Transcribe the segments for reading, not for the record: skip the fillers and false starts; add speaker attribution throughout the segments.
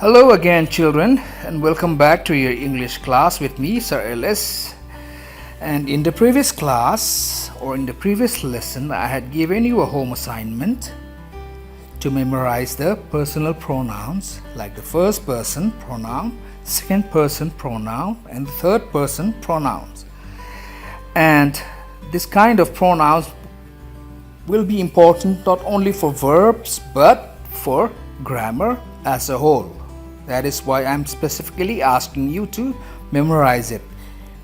Speaker 1: Hello again, children, and welcome back to your English class with me, Sir LS. And in the previous class or in the previous lesson, I had given you a home assignment to memorize the personal pronouns like the first person pronoun, second person pronoun, and the third person pronouns. And this kind of pronouns will be important not only for verbs but for grammar as a whole. That is why I'm specifically asking you to memorize it,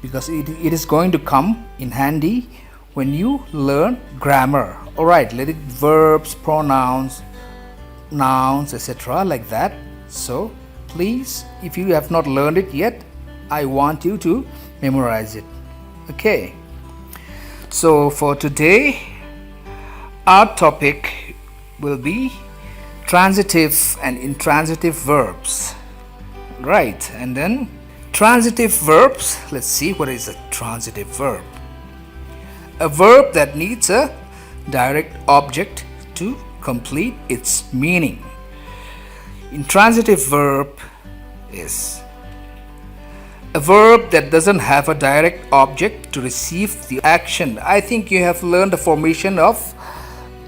Speaker 1: because it is going to come in handy when you learn grammar. Alright, let it verbs, pronouns, nouns, etc. like that. So please, if you have not learned it yet, I want you to memorize it. Okay. So for today, our topic will be transitive and intransitive verbs. Right, and then transitive verbs. Let's see, what is a transitive verb? A verb that needs a direct object to complete its meaning. Intransitive verb is a verb that doesn't have a direct object to receive the action. I think you have learned the formation of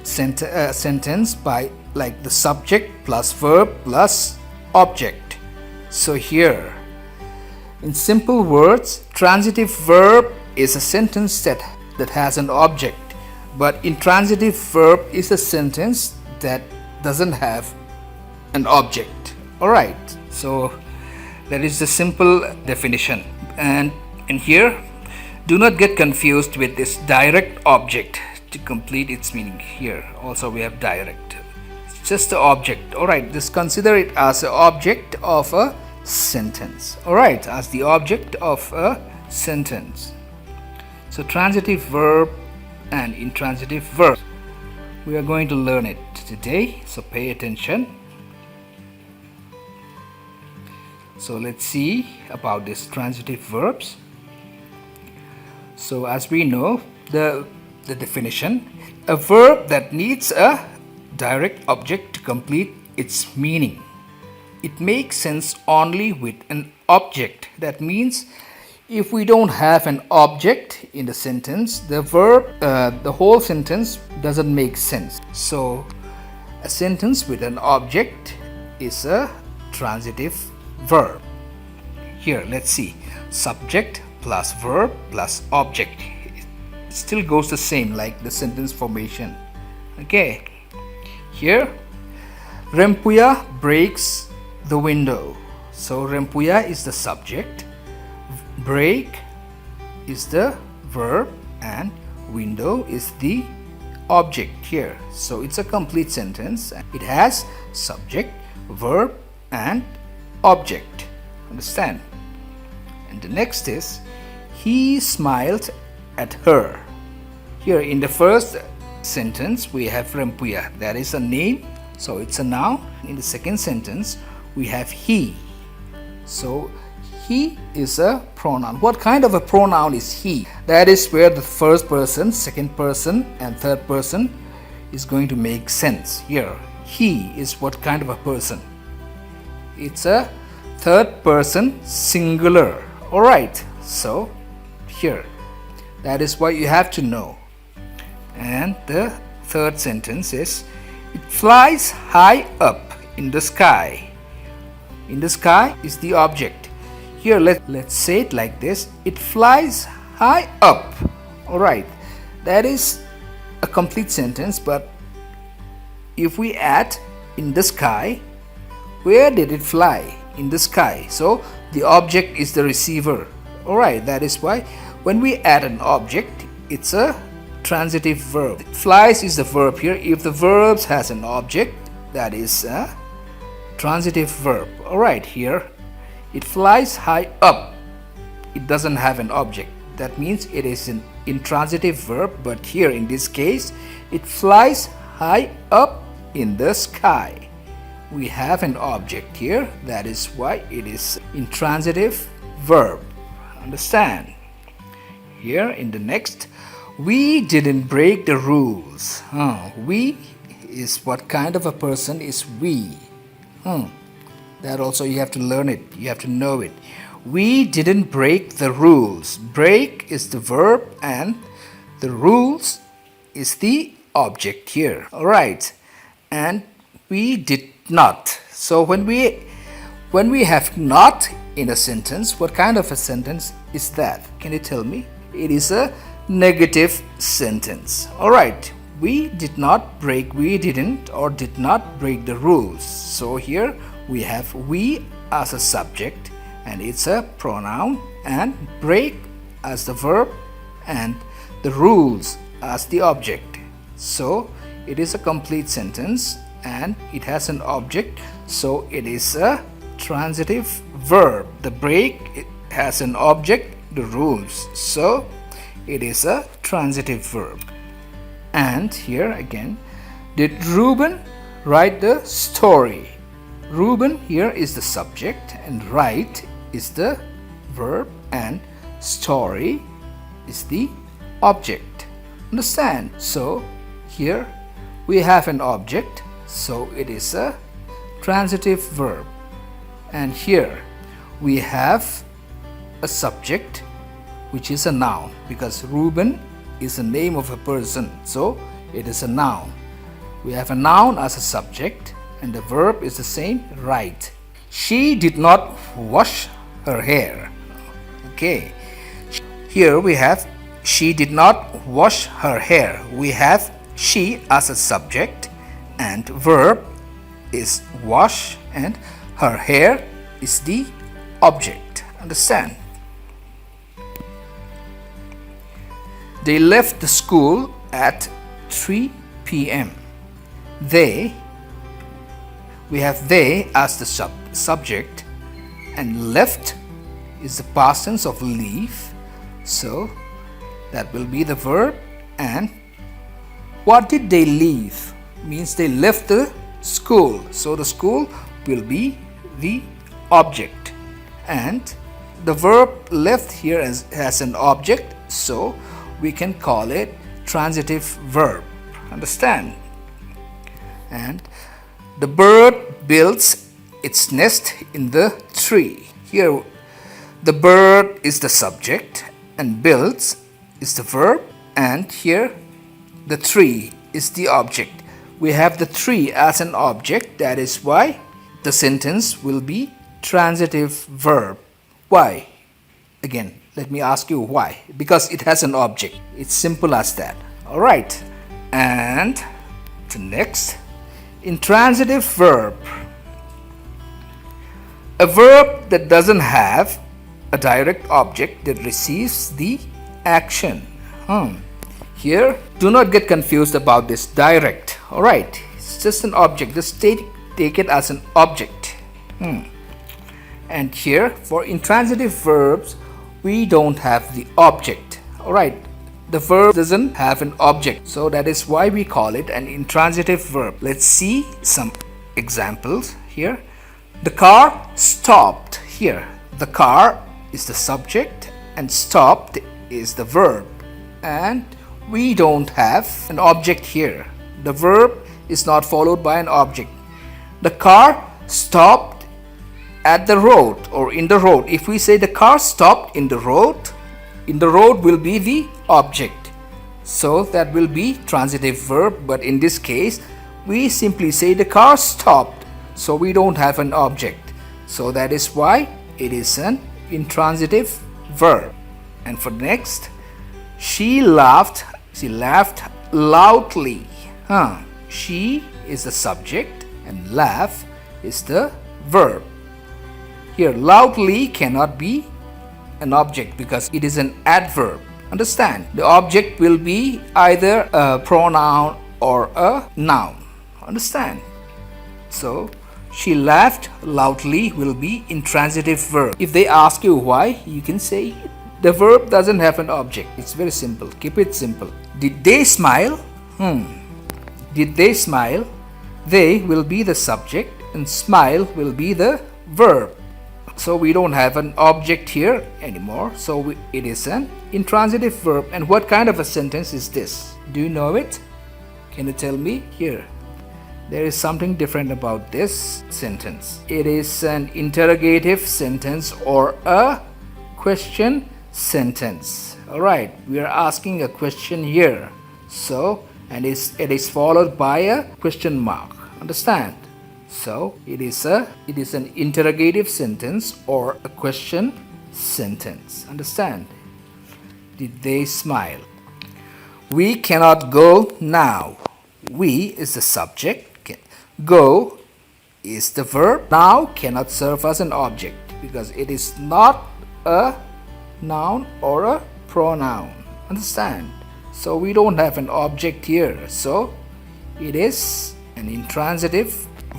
Speaker 1: sentence by like the subject plus verb plus object. So here, in simple words, transitive verb is a sentence that has an object, but intransitive verb is a sentence that doesn't have an object. Alright, so that is the simple definition. And here, do not get confused with this direct object to complete its meaning. Here also we have direct. It's just the object. Alright, just consider it as an object of a sentence. Alright, as the object of a sentence. So transitive verb and intransitive verb, we are going to learn it today, so pay attention. So let's see about these transitive verbs. So as we know, the definition, a verb that needs a direct object to complete its meaning. It makes sense only with an object. That means if we don't have an object in the sentence, the verb, the whole sentence doesn't make sense. So a sentence with an object is a transitive verb. Here, let's see. Subject plus verb plus object. It still goes the same like the sentence formation. Okay. Here, Rempuya breaks the window. So Rempuya is the subject, break is the verb, and window is the object here. So it's a complete sentence. It has subject, verb, and object. Understand? And the next is, he smiled at her. Here in the first sentence we have Rempuya, that is a name, so it's a noun. In the second sentence we have he, so he is a pronoun. What kind of a pronoun is he? That is where the first person, second person, and third person is going to make sense. Here he is what kind of a person? It's a third person singular. Alright, so here, that is what you have to know. And the third sentence is, it flies high up in the sky. In the sky is the object. Here let's say it like this, it flies high up. Alright, that is a complete sentence, but if we add in the sky, where did it fly? In the sky. So the object is the receiver. Alright, that is why when we add an object, it's a transitive verb. Flies is the verb here. If the verbs has an object, that is a transitive verb. Alright, here it flies high up. It doesn't have an object. That means it is an intransitive verb, but here in this case, it flies high up in the sky. We have an object here. That is why it is intransitive verb. Understand? Here in the next, we didn't break the rules. We is what kind of a person is we? That also you have to learn it. You have to know it. We didn't break the rules. Break is the verb and the rules is the object here. All right. And we did not. So when we have not in a sentence, what kind of a sentence is that? Can you tell me? It is a negative sentence. All right. We did not break, we didn't or did not break the rules. So here we have we as a subject and it's a pronoun, and break as the verb and the rules as the object. So it is a complete sentence and it has an object, so it is a transitive verb. The break has an object, the rules, so it is a transitive verb. And here again, did Reuben write the story? Reuben here is the subject and write is the verb and story is the object. Understand? So here we have an object, so it is a transitive verb. And here we have a subject which is a noun, because Reuben is the name of a person, so it is a noun. We have a noun as a subject and the verb is the same, write. She did not wash her hair. Okay, here we have she did not wash her hair. We have she as a subject and verb is wash and her hair is the object. Understand? They left the school at 3 p.m. We have they as the subject and left is the past tense of leave, so that will be the verb. And what did they leave? Means they left the school, so the school will be the object, and the verb left here has an object, so we can call it transitive verb. Understand? And the bird builds its nest in the tree. Here the bird is the subject and builds is the verb, and here the tree is the object. We have the tree as an object, that is why the sentence will be transitive verb. Why? Again, let me ask you why. Because it has an object. It's simple as that. All right. And the next, intransitive verb. A verb that doesn't have a direct object that receives the action. Here, do not get confused about this direct. All right. It's just an object. Just take it as an object. And here, for intransitive verbs, we don't have the object. All right, the verb doesn't have an object, so that is why we call it an intransitive verb. Let's see some examples here. The car stopped. Here the car is the subject and stopped is the verb, and we don't have an object here. The verb is not followed by an object. The car stopped at the road or in the road. If we say the car stopped in the road will be the object, so that will be transitive verb. But in this case we simply say the car stopped, so we don't have an object, so that is why it is an intransitive verb. And for next, she laughed loudly. She is the subject and laugh is the verb. Here loudly cannot be an object because it is an adverb. Understand? The object will be either a pronoun or a noun. Understand? So she laughed loudly will be intransitive verb. If they ask you why, you can say the verb doesn't have an object. It's very simple. Keep it simple. Did they smile? Did they smile? They will be the subject and smile will be the verb. So we don't have an object here anymore, so it is an intransitive verb. And what kind of a sentence is this? Do you know it? Can you tell me? Here, There is something different about this sentence. It is an interrogative sentence or a question sentence. Alright, we are asking a question here. So, and it is followed by a question mark. Understand? So, it is an interrogative sentence or a question sentence. Understand? Did they smile? We cannot go now. We is the subject. Go is the verb. Now cannot serve as an object because it is not a noun or a pronoun. Understand? So we don't have an object here. So it is an intransitive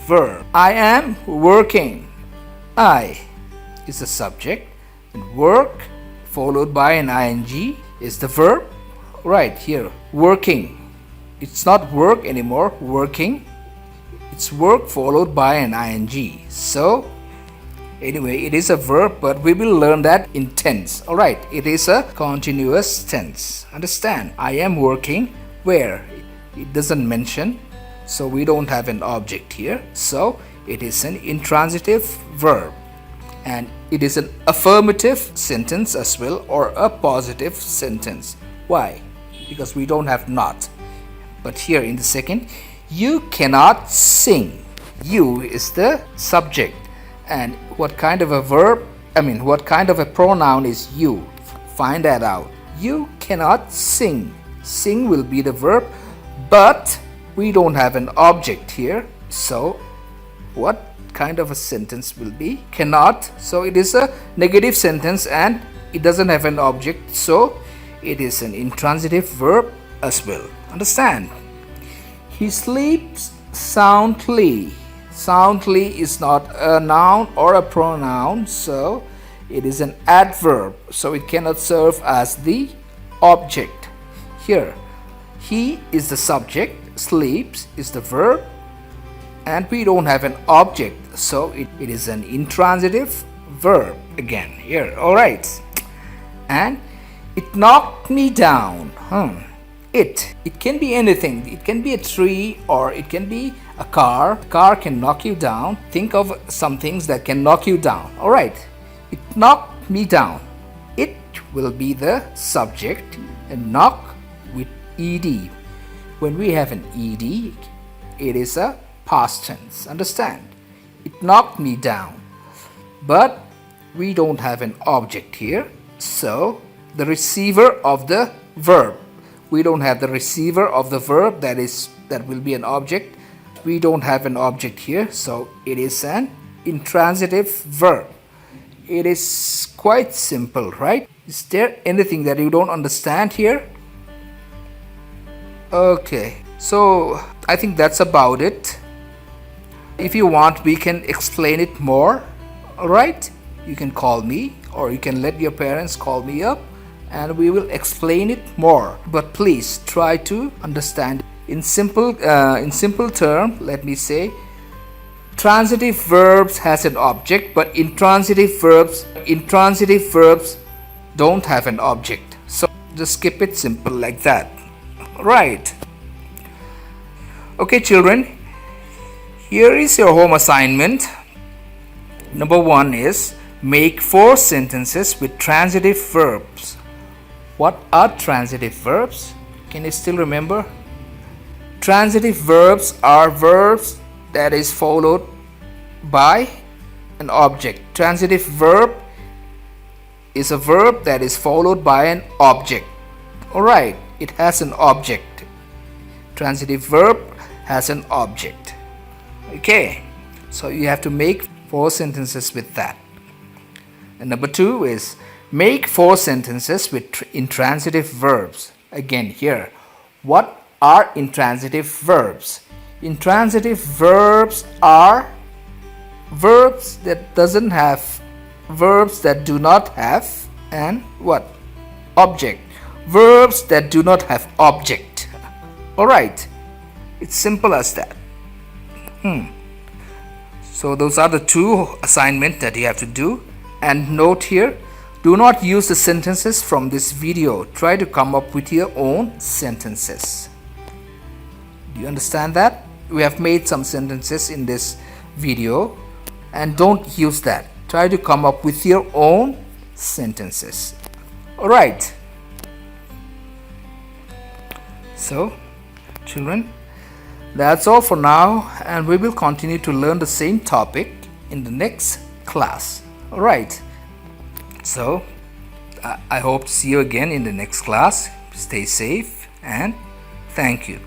Speaker 1: verb. I am working. I is the subject and work followed by an ing is the verb. Right here, working. It's not work anymore, working. It's work followed by an ing. So anyway, it is a verb, but we will learn that in tense. Alright, it is a continuous tense. Understand? I am working. Where? It doesn't mention. So we don't have an object here. So it is an intransitive verb. And it is an affirmative sentence as well or a positive sentence. Why? Because we don't have not. But here in the second, you cannot sing. You is the subject. And what kind of a verb, what kind of a pronoun is you? Find that out. You cannot sing. Sing will be the verb, but we don't have an object here. So what kind of a sentence will be? Cannot. So it is a negative sentence and it doesn't have an object. So it is an intransitive verb as well. Understand? He sleeps soundly. Soundly is not a noun or a pronoun, so it is an adverb, so it cannot serve as the object. Here, he is the subject, sleeps is the verb, and we don't have an object, so it is an intransitive verb again here. Alright, and it knocked me down. It can be anything. It can be a tree or it can be a car. A car can knock you down. Think of some things that can knock you down. Alright, it knocked me down. It will be the subject and knock with ed. When we have an ed, it is a past tense. Understand? It knocked me down. But we don't have an object here. So the receiver of the verb. We don't have the receiver of the verb that will be an object. We don't have an object here, so it is an intransitive verb. It is quite simple, right? Is there anything that you don't understand here? Okay, so I think that's about it. If you want, we can explain it more. Alright? You can call me or you can let your parents call me up and we will explain it more. But please try to understand in simple term. Let me say, transitive verbs has an object, but intransitive verbs don't have an object. So just skip it simple like that. Right? Okay, children. Here is your home assignment. Number 1 is make 4 sentences with transitive verbs. What are transitive verbs? Can you still remember? Transitive verbs are verbs that is followed by an object. Transitive verb is a verb that is followed by an object. Alright, it has an object. Transitive verb has an object. Okay, so you have to make 4 sentences with that. And number 2 is make 4 sentences with intransitive verbs. Again here, what are intransitive verbs? Intransitive verbs are verbs that do not have an what? Object. Verbs that do not have object. Alright, it's simple as that. So those are the 2 assignments that you have to do. And note here, do not use the sentences from this video. Try to come up with your own sentences. Do you understand that? we have made some sentences in this video, and don't use that. Try to come up with your own sentences. All right. So, children, that's all for now, and we will continue to learn the same topic in the next class. All right. So, I hope to see you again in the next class. Stay safe and thank you.